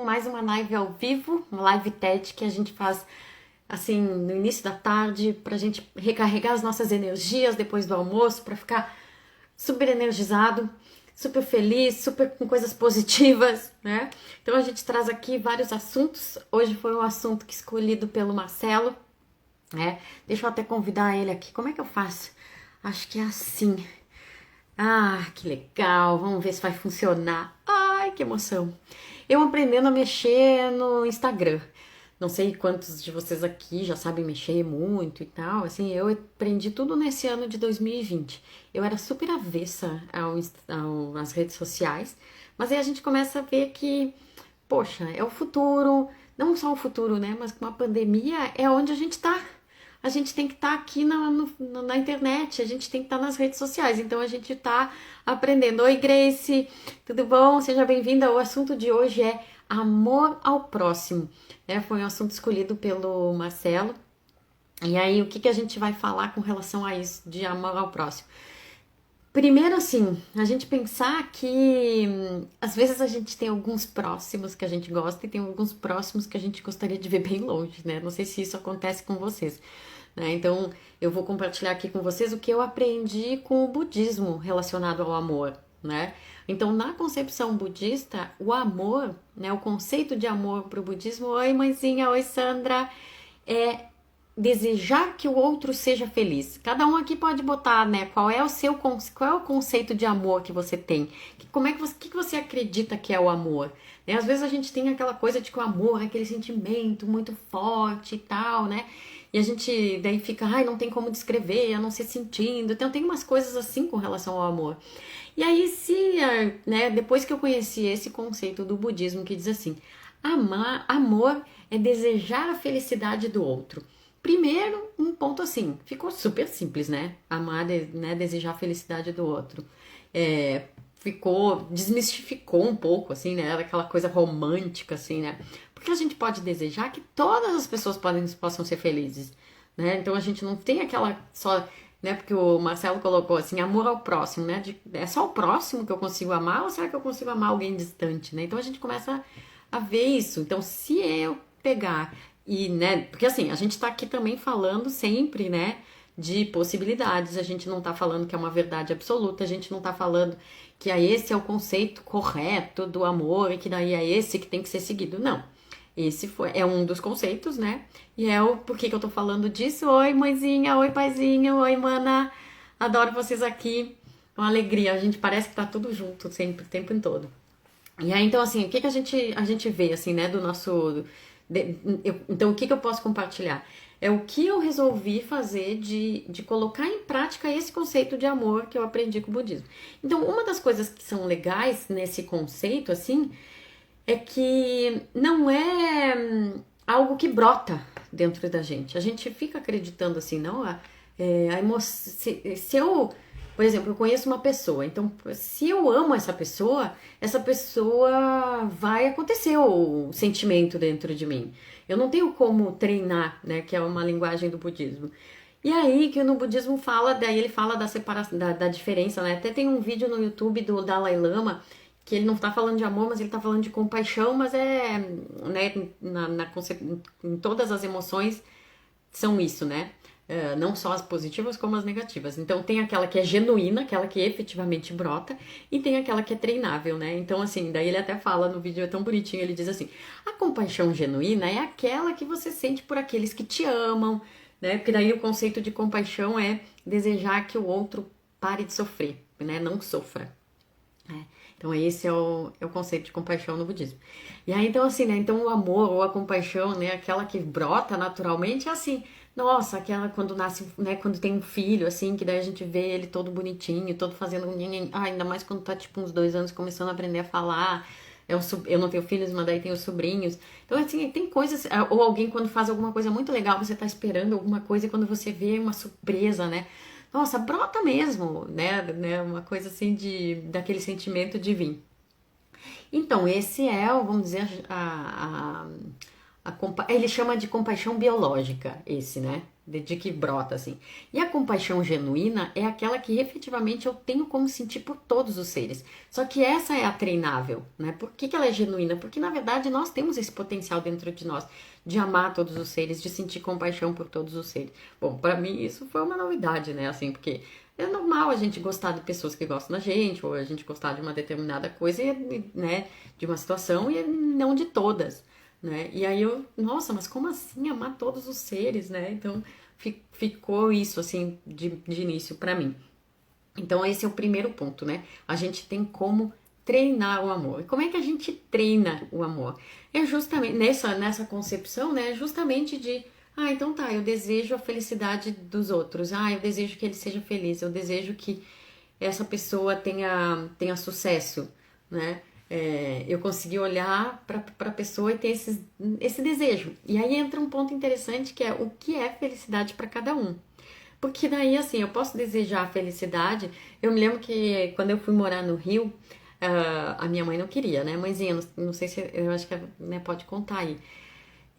mais uma live ao vivo, uma live TED que a gente faz assim no início da tarde pra gente recarregar as nossas energias depois do almoço, pra ficar super energizado, super feliz, super com coisas positivas, né? Então a gente traz aqui vários assuntos. Hoje foi um assunto que escolhido pelo Marcelo, né? Deixa eu até convidar ele aqui. Como é que eu faço? Acho que é assim. Ah, que legal! Vamos ver se vai funcionar. Ai, que emoção! Eu aprendendo a mexer no Instagram. Não sei quantos de vocês aqui já sabem mexer muito e tal. Assim, eu aprendi tudo nesse ano de 2020. Eu era super avessa às redes sociais, mas aí a gente começa a ver que, poxa, é o futuro. Não só o futuro, né? Mas com a pandemia é onde a gente tá. A gente tem que estar aqui na internet, a gente tem que estar nas redes sociais. Então a gente está aprendendo. Oi, Grace, tudo bom? Seja bem-vinda. O assunto de hoje é amor ao próximo. Foi um assunto escolhido pelo Marcelo. E aí, o que a gente vai falar com relação a isso de amor ao próximo? Primeiro, assim, a gente pensar que às vezes a gente tem alguns próximos que a gente gosta e tem alguns próximos que a gente gostaria de ver bem longe, né? Não sei se isso acontece com vocês, né? Então, eu vou compartilhar aqui com vocês o que eu aprendi com o budismo relacionado ao amor, né? Então, na concepção budista, o amor, né, o conceito de amor para o budismo, oi mãezinha, oi Sandra, é desejar que o outro seja feliz. Cada um aqui pode botar, né, qual é o conceito de amor que você tem? Como é que você acredita que é o amor? Né? Às vezes a gente tem aquela coisa de que o amor é aquele sentimento muito forte e tal, né? E a gente daí fica, ai, não tem como descrever, a não ser sentindo. Então tem umas coisas assim com relação ao amor. E aí, né, depois que eu conheci esse conceito do budismo que diz assim, amor é desejar a felicidade do outro. Primeiro, um ponto assim, ficou super simples, né? Amar, né, desejar a felicidade do outro. Desmistificou um pouco, assim, né? Era aquela coisa romântica, assim, né? Porque a gente pode desejar que todas as pessoas possam ser felizes, né? Então a gente não tem aquela só, né? Porque o Marcelo colocou assim, amor ao próximo, né? É só o próximo que eu consigo amar ou será que eu consigo amar alguém distante, né? Então a gente começa a ver isso. Então, se eu pegar e, né, porque assim, a gente tá aqui também falando sempre, né, de possibilidades, a gente não tá falando que é uma verdade absoluta, a gente não tá falando que esse é o conceito correto do amor e que daí é esse que tem que ser seguido. Não. É um dos conceitos, né? E é o por que eu tô falando disso. Oi, mãezinha, oi, paizinho, oi, mana. Adoro vocês aqui. Uma alegria, a gente parece que tá tudo junto sempre, o tempo todo. E aí, então, assim, o que a gente vê, assim, né, do nosso... então, o que eu posso compartilhar? É o que eu resolvi fazer de colocar em prática esse conceito de amor que eu aprendi com o budismo. Então, uma das coisas que são legais nesse conceito, assim, é que não é algo que brota dentro da gente. A gente fica acreditando assim, não? A emoção, se eu, por exemplo, eu conheço uma pessoa, então se eu amo essa pessoa vai acontecer o sentimento dentro de mim. Eu não tenho como treinar, né? Que é uma linguagem do budismo. E aí que no budismo fala, daí ele fala da separação, da diferença, né? Até tem um vídeo no YouTube do Dalai Lama que ele não está falando de amor, mas ele está falando de compaixão, mas né, em todas as emoções são isso, né? Não só as positivas como as negativas. Então tem aquela que é genuína, aquela que efetivamente brota, e tem aquela que é treinável, né? Então assim, daí ele até fala no vídeo, é tão bonitinho, ele diz assim, a compaixão genuína é aquela que você sente por aqueles que te amam, né? Porque daí o conceito de compaixão é desejar que o outro pare de sofrer, né? Não sofra. Então esse é o conceito de compaixão no budismo. E aí então assim, né, então o amor ou a compaixão, né, aquela que brota naturalmente é assim, nossa, aquela quando nasce, né, quando tem um filho assim, que daí a gente vê ele todo bonitinho, todo fazendo ainda mais quando tá tipo uns 2 anos começando a aprender a falar. Eu não tenho filhos, mas daí tenho sobrinhos. Então, assim, tem coisas. Ou alguém quando faz alguma coisa muito legal, você tá esperando alguma coisa e quando você vê uma surpresa, né? Nossa, brota mesmo, né? Uma coisa assim daquele sentimento de vir. Então, esse é, vamos dizer, ele chama de compaixão biológica, esse, né? de que brota, assim. E a compaixão genuína é aquela que efetivamente eu tenho como sentir por todos os seres. Só que essa é a treinável, né? Por que ela é genuína? Porque, na verdade, nós temos esse potencial dentro de nós de amar todos os seres, de sentir compaixão por todos os seres. Bom, para mim isso foi uma novidade, né? Assim, porque é normal a gente gostar de pessoas que gostam da gente, ou a gente gostar de uma determinada coisa, né? De uma situação e não de todas, né? E aí eu, nossa, mas como assim amar todos os seres, né? Então ficou isso assim de início para mim. Então esse é o primeiro ponto, né? A gente tem como treinar o amor. E como é que a gente treina o amor? É justamente nessa concepção, né? Justamente de, então tá, eu desejo a felicidade dos outros. Eu desejo que ele seja feliz. Eu desejo que essa pessoa tenha sucesso, né? Eu consegui olhar para a pessoa e ter esse desejo. E aí entra um ponto interessante que é o que é felicidade para cada um. Porque daí, assim, eu posso desejar a felicidade. Eu me lembro que quando eu fui morar no Rio, a minha mãe não queria, né? Mãezinha, não sei se, eu acho que né, pode contar aí.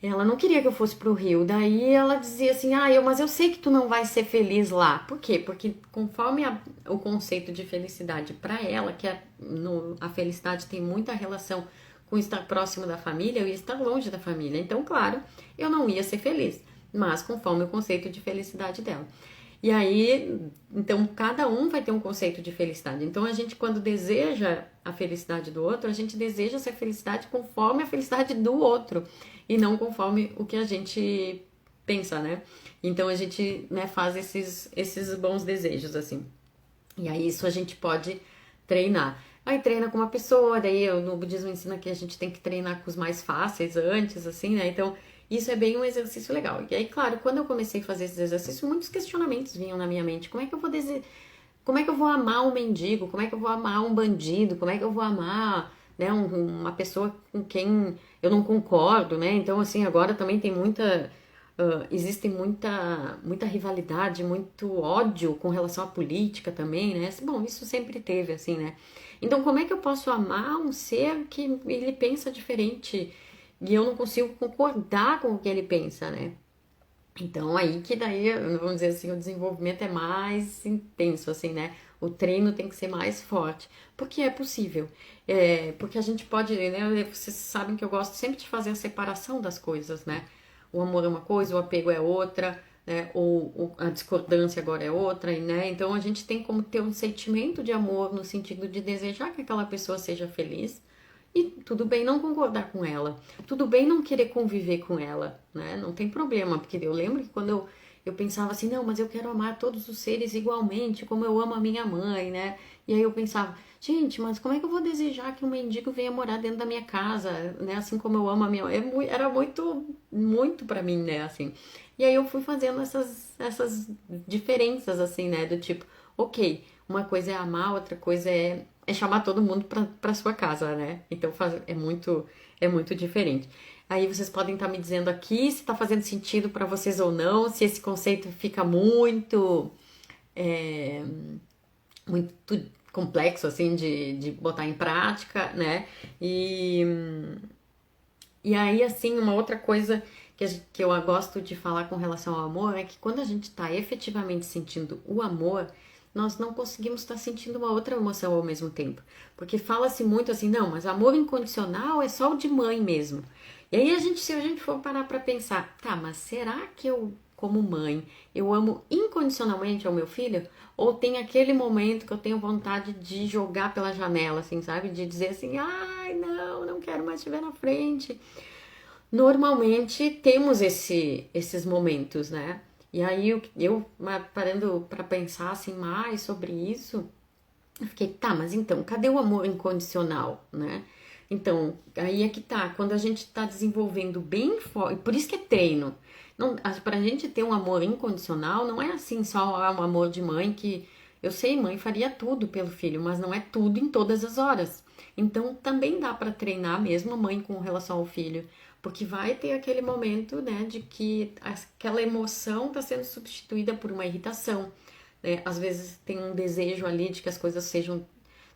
Ela não queria que eu fosse pro Rio. Daí ela dizia assim, mas eu sei que tu não vai ser feliz lá. Por quê? Porque conforme o conceito de felicidade para ela, que a felicidade tem muita relação com estar próximo da família, eu ia estar longe da família. Então, claro, eu não ia ser feliz, mas conforme o conceito de felicidade dela. E aí, então, cada um vai ter um conceito de felicidade. Então, a gente, quando deseja a felicidade do outro, a gente deseja essa felicidade conforme a felicidade do outro e não conforme o que a gente pensa, né? Então, a gente, né, faz esses bons desejos, assim. E aí, isso a gente pode treinar. Aí treina com uma pessoa, daí no budismo ensina que a gente tem que treinar com os mais fáceis antes, assim, né? Então, isso é bem um exercício legal. E aí, claro, quando eu comecei a fazer esses exercícios, muitos questionamentos vinham na minha mente. Como é que eu vou como é que eu vou amar um mendigo? Como é que eu vou amar um bandido? Como é que eu vou amar, né, uma pessoa com quem eu não concordo, né? Então, assim, agora também tem existe muita rivalidade, muito ódio com relação à política também, né? Bom, isso sempre teve, assim, né? Então, como é que eu posso amar um ser que ele pensa diferente e eu não consigo concordar com o que ele pensa, né? Então, aí que daí, vamos dizer assim, o desenvolvimento é mais intenso, assim, né? O treino tem que ser mais forte, porque é possível. Porque a gente pode, né? Vocês sabem que eu gosto sempre de fazer a separação das coisas, né? O amor é uma coisa, o apego é outra, né? Ou a discordância agora é outra, né? Então, a gente tem como ter um sentimento de amor no sentido de desejar que aquela pessoa seja feliz, e tudo bem não concordar com ela, tudo bem não querer conviver com ela, né? Não tem problema, porque eu lembro que quando eu pensava assim, não, mas eu quero amar todos os seres igualmente, como eu amo a minha mãe, né? E aí eu pensava, gente, mas como é que eu vou desejar que um mendigo venha morar dentro da minha casa, né? Assim como eu amo a minha mãe. Era muito, muito pra mim, né? Assim. E aí eu fui fazendo essas diferenças, assim, né? Do tipo, ok, uma coisa é amar, outra coisa é chamar todo mundo para sua casa, né? Então é muito diferente. Aí vocês podem estar me dizendo aqui se está fazendo sentido para vocês ou não, se esse conceito fica é, muito complexo assim de botar em prática, né? E aí, assim, uma outra coisa que eu gosto de falar com relação ao amor é que quando a gente está efetivamente sentindo o amor, nós não conseguimos estar sentindo uma outra emoção ao mesmo tempo. Porque fala-se muito assim, não, mas amor incondicional é só o de mãe mesmo. E aí, se a gente for parar para pensar, tá, mas será que eu, como mãe, eu amo incondicionalmente ao meu filho? Ou tem aquele momento que eu tenho vontade de jogar pela janela, assim, sabe? De dizer assim, ai, não quero mais te ver na frente. Normalmente temos esses momentos, né? E aí parando para pensar assim mais sobre isso, eu fiquei, tá, mas então, cadê o amor incondicional, né? Então, aí é que tá, quando a gente tá desenvolvendo bem forte, por isso que é treino. Não, pra gente ter um amor incondicional, não é assim só um amor de mãe que eu sei, mãe faria tudo pelo filho, mas não é tudo em todas as horas. Então, também dá para treinar mesmo a mãe com relação ao filho, porque vai ter aquele momento, né, de que aquela emoção está sendo substituída por uma irritação, né? Às vezes tem um desejo ali de que as coisas sejam.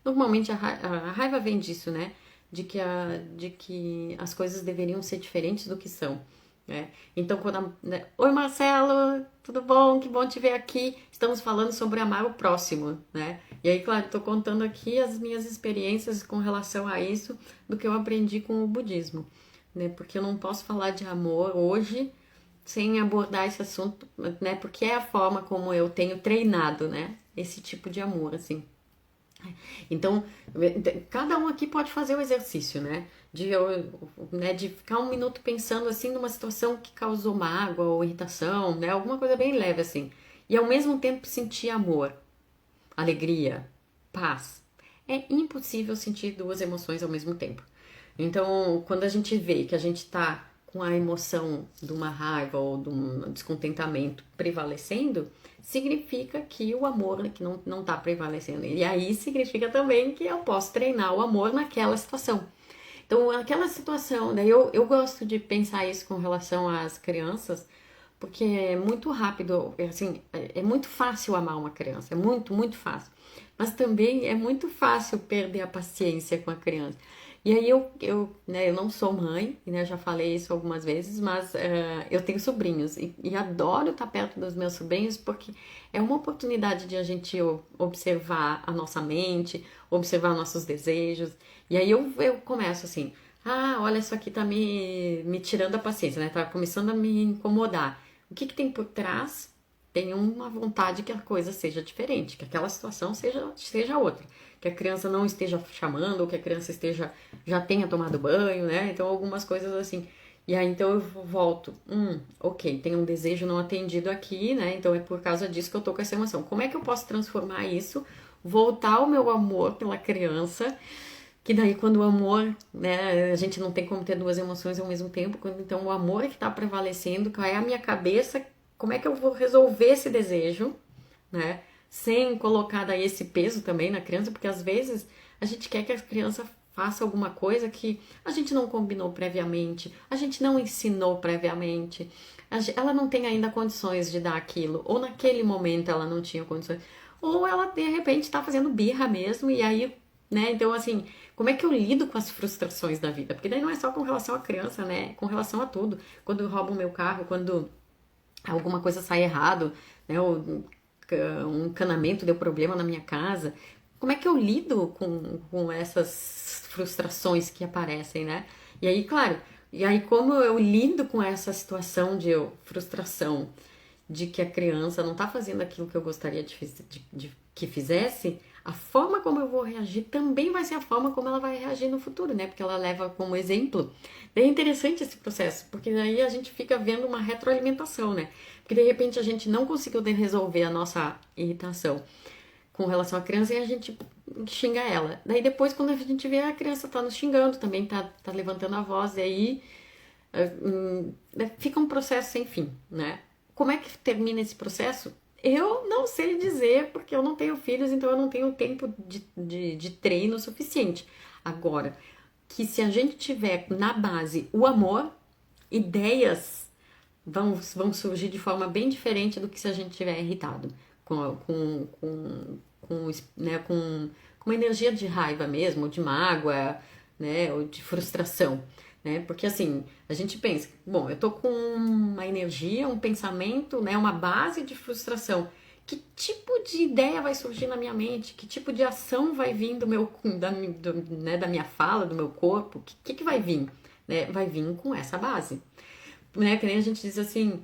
Normalmente a raiva vem disso, né? De que as coisas deveriam ser diferentes do que são. né? Então, né, oi Marcelo, tudo bom? Que bom te ver aqui. Estamos falando sobre amar o próximo, né? E aí, claro, estou contando aqui as minhas experiências com relação a isso, do que eu aprendi com o budismo, né? Porque eu não posso falar de amor hoje sem abordar esse assunto, né? Porque é a forma como eu tenho treinado, né? Esse tipo de amor, assim. Então, cada um aqui pode fazer o exercício, né? De ficar um minuto pensando assim numa situação que causou mágoa ou irritação, né? Alguma coisa bem leve assim. E ao mesmo tempo sentir amor, alegria, paz. É impossível sentir duas emoções ao mesmo tempo. Então, quando a gente vê que a gente tá com a emoção de uma raiva ou de um descontentamento prevalecendo, significa que o amor que não tá prevalecendo. E aí significa também que eu posso treinar o amor naquela situação. Então, naquela situação, daí eu gosto de pensar isso com relação às crianças, porque é muito rápido, assim, é muito fácil amar uma criança, é muito, muito fácil. Mas também é muito fácil perder a paciência com a criança. E aí né, eu não sou mãe, né, já falei isso algumas vezes, mas eu tenho sobrinhos e adoro estar perto dos meus sobrinhos porque é uma oportunidade de a gente observar a nossa mente, observar nossos desejos. E aí eu começo assim, olha, isso aqui tá me tirando a paciência, né? Tá começando a me incomodar. O que que tem por trás? Tem uma vontade que a coisa seja diferente, que aquela situação seja outra. Que a criança não esteja chamando, ou que a criança já tenha tomado banho, né? Então, algumas coisas assim. E aí, então, eu volto. Ok, tem um desejo não atendido aqui, né? Então, é por causa disso que eu tô com essa emoção. Como é que eu posso transformar isso? Voltar o meu amor pela criança, que daí quando o amor, né, a gente não tem como ter duas emoções ao mesmo tempo, então o amor é que está prevalecendo, qual é a minha cabeça, como é que eu vou resolver esse desejo, né, sem colocar daí esse peso também na criança, porque às vezes a gente quer que a criança faça alguma coisa que a gente não combinou previamente, a gente não ensinou previamente, ela não tem ainda condições de dar aquilo, ou naquele momento ela não tinha condições, ou ela de repente está fazendo birra mesmo, e aí, né, então assim, como é que eu lido com as frustrações da vida? Porque daí não é só com relação à criança, né? Com relação a tudo. Quando roubam o meu carro, quando alguma coisa sai errado, né? Ou um encanamento deu problema na minha casa. Como é que eu lido com essas frustrações que aparecem, né? E aí, claro, e aí como eu lido com essa situação de frustração de que a criança não tá fazendo aquilo que eu gostaria de que fizesse, a forma como eu vou reagir também vai ser a forma como ela vai reagir no futuro, né? Porque ela leva como exemplo. Daí é interessante esse processo, porque daí a gente fica vendo uma retroalimentação, né? Porque de repente a gente não conseguiu resolver a nossa irritação com relação à criança e a gente xinga ela. Daí depois, quando a gente vê a criança tá nos xingando, também tá levantando a voz, e aí fica um processo sem fim, né? Como é que termina esse processo? Eu não sei dizer, porque eu não tenho filhos, então eu não tenho tempo de treino suficiente. Agora, que se a gente tiver na base o amor, ideias vão surgir de forma bem diferente do que se a gente tiver irritado, né, com uma energia de raiva mesmo, de mágoa, né, ou de frustração. Né? Porque assim, a gente pensa, bom, eu tô com uma energia, um pensamento, né, uma base de frustração. Que tipo de ideia vai surgir na minha mente? Que tipo de ação vai vir da minha fala, do meu corpo? Que vai vir? Né? Vai vir com essa base. Né? Que nem a gente diz assim,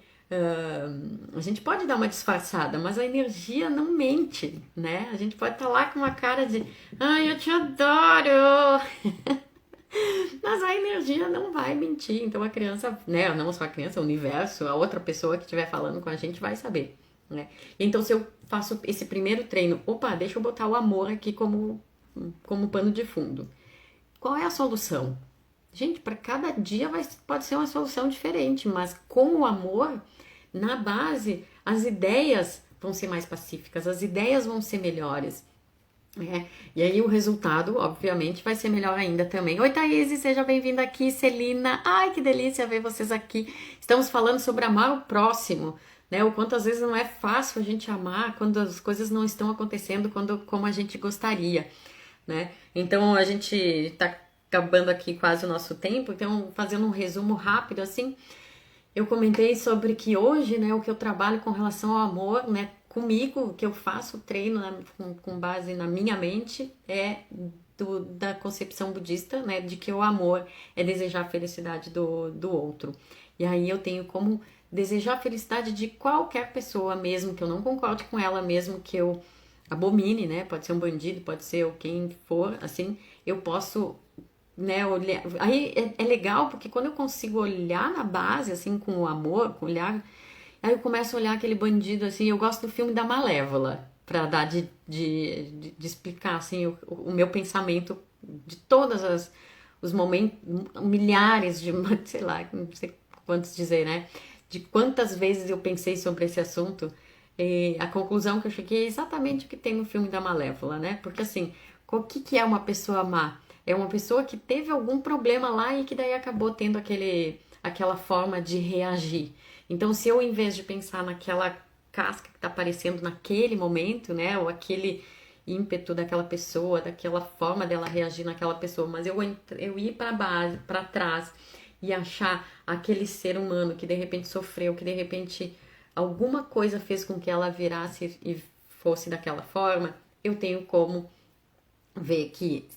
a gente pode dar uma disfarçada, mas a energia não mente, né? A gente pode estar lá com uma cara de, ai, eu te adoro! Mas a energia não vai mentir. Então a criança, né? Não só a criança, o universo, a outra pessoa que estiver falando com a gente vai saber. Né? Então, se eu faço esse primeiro treino, opa, deixa eu botar o amor aqui como pano de fundo. Qual é a solução? Gente, para cada dia pode ser uma solução diferente, mas com o amor, na base, as ideias vão ser mais pacíficas, as ideias vão ser melhores. E aí o resultado, obviamente, vai ser melhor ainda também. Oi, Thaís, seja bem-vinda aqui, Celina. Ai, que delícia ver vocês aqui. Estamos falando sobre amar o próximo, né? O quanto às vezes não é fácil a gente amar quando as coisas não estão acontecendo como a gente gostaria, né? Então a gente tá acabando aqui quase o nosso tempo, então fazendo um resumo rápido assim, eu comentei sobre que hoje, né, o que eu trabalho com relação ao amor, né, comigo, o que eu faço, treino com base na minha mente, é da concepção budista, né, de que o amor é desejar a felicidade do outro. E aí eu tenho como desejar a felicidade de qualquer pessoa, mesmo que eu não concorde com ela, mesmo que eu abomine, né, pode ser um bandido, pode ser quem for, assim, eu posso, né, olhar. Aí é legal porque quando eu consigo olhar na base, assim, com o amor, com o olhar, aí eu começo a olhar aquele bandido, assim, eu gosto do filme da Malévola, pra dar de explicar, assim, o meu pensamento de todas os momentos, milhares de, sei lá, não sei quantos dizer, né, de quantas vezes eu pensei sobre esse assunto, e a conclusão que eu cheguei é exatamente o que tem no filme da Malévola, né, porque assim, o que é uma pessoa má? É uma pessoa que teve algum problema lá e que daí acabou tendo aquela forma de reagir. Então, se eu, em vez de pensar naquela casca que está aparecendo naquele momento, né, ou aquele ímpeto daquela pessoa, daquela forma dela reagir naquela pessoa, mas eu ir para base, para trás e achar aquele ser humano que de repente sofreu, que de repente alguma coisa fez com que ela virasse e fosse daquela forma, eu tenho como ver que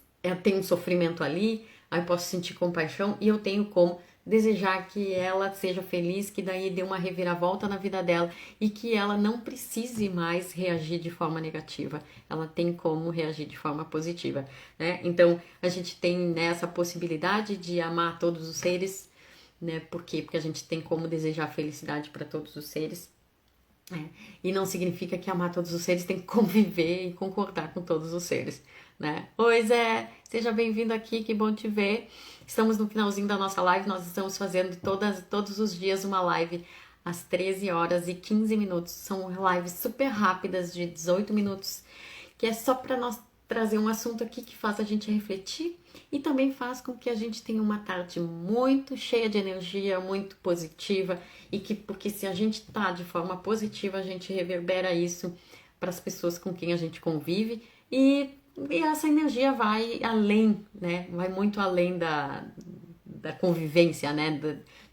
tem um sofrimento ali, aí eu posso sentir compaixão e eu tenho como desejar que ela seja feliz, que daí dê uma reviravolta na vida dela e que ela não precise mais reagir de forma negativa, ela tem como reagir de forma positiva, né? Então a gente tem, né, essa possibilidade de amar todos os seres, né? Por quê? Porque a gente tem como desejar felicidade para todos os seres. E não significa que amar todos os seres tem que conviver e concordar com todos os seres, né? Oi, Zé, seja bem-vindo aqui, que bom te ver. Estamos no finalzinho da nossa live, nós estamos fazendo todos os dias uma live às 13 horas e 15 minutos. São lives super rápidas, de 18 minutos, que é só para nós trazer um assunto aqui que faz a gente refletir e também faz com que a gente tenha uma tarde muito cheia de energia, muito positiva e que, porque se a gente tá de forma positiva, a gente reverbera isso para as pessoas com quem a gente convive e essa energia vai além, né? Vai muito além da convivência, né?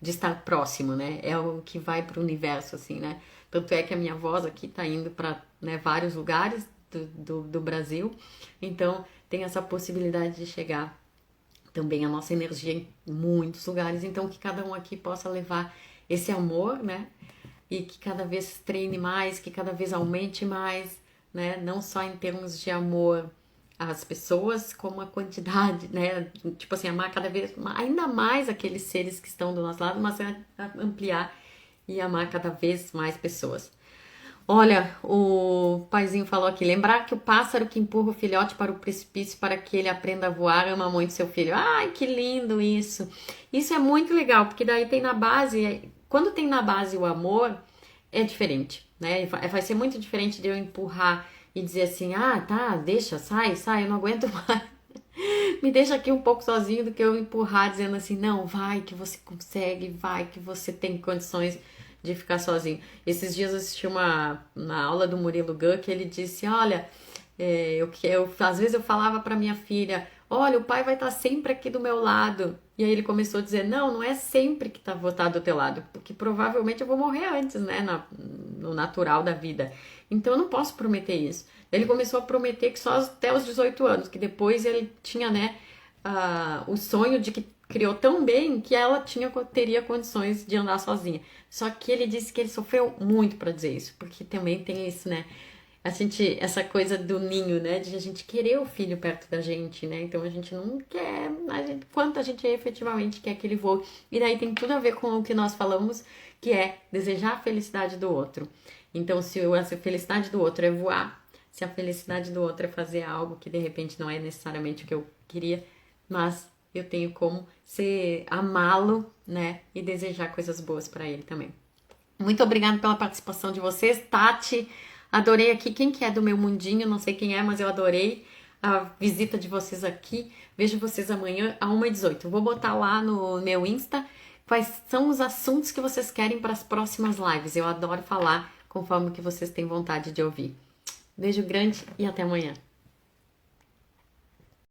De estar próximo, né? É o que vai para o universo, assim, né? Tanto é que a minha voz aqui tá indo para, né, vários lugares do Brasil, então tem essa possibilidade de chegar também a nossa energia em muitos lugares, então que cada um aqui possa levar esse amor, né? E que cada vez treine mais, que cada vez aumente mais, né? Não só em termos de amor às pessoas, como a quantidade, né? Tipo assim, amar cada vez ainda mais aqueles seres que estão do nosso lado, mas ampliar e amar cada vez mais pessoas. Olha, o paizinho falou aqui, lembrar que o pássaro que empurra o filhote para o precipício para que ele aprenda a voar ama muito seu filho. Ai, que lindo isso! Isso é muito legal, porque daí tem na base, quando tem na base o amor, é diferente, né? Vai ser muito diferente de eu empurrar e dizer assim, ah, tá, deixa, sai, eu não aguento mais. Me deixa aqui um pouco sozinho do que eu empurrar dizendo assim, não, vai que você consegue, vai que você tem condições de ficar sozinho. Esses dias eu assisti uma aula do Murilo Gun que ele disse, olha, às vezes eu falava para minha filha, olha, o pai vai estar sempre aqui do meu lado. E aí ele começou a dizer, não é sempre que vou estar do teu lado, porque provavelmente eu vou morrer antes, né, no natural da vida. Então eu não posso prometer isso. Ele começou a prometer que só até os 18 anos, que depois ele tinha, né, o sonho de que criou tão bem que ela teria condições de andar sozinha. Só que ele disse que ele sofreu muito para dizer isso, porque também tem isso, né? Essa coisa do ninho, né? De a gente querer o filho perto da gente, né? Então a gente não quer, quanto a gente efetivamente quer que ele voe. E daí tem tudo a ver com o que nós falamos, que é desejar a felicidade do outro. Então, se a felicidade do outro é voar, se a felicidade do outro é fazer algo que de repente não é necessariamente o que eu queria, mas eu tenho como amá-lo, né? E desejar coisas boas para ele também. Muito obrigada pela participação de vocês. Tati, adorei aqui. Quem que é do meu mundinho? Não sei quem é, mas eu adorei a visita de vocês aqui. Vejo vocês amanhã às 1h18. Eu vou botar lá no meu Insta quais são os assuntos que vocês querem para as próximas lives. Eu adoro falar conforme que vocês têm vontade de ouvir. Beijo grande e até amanhã.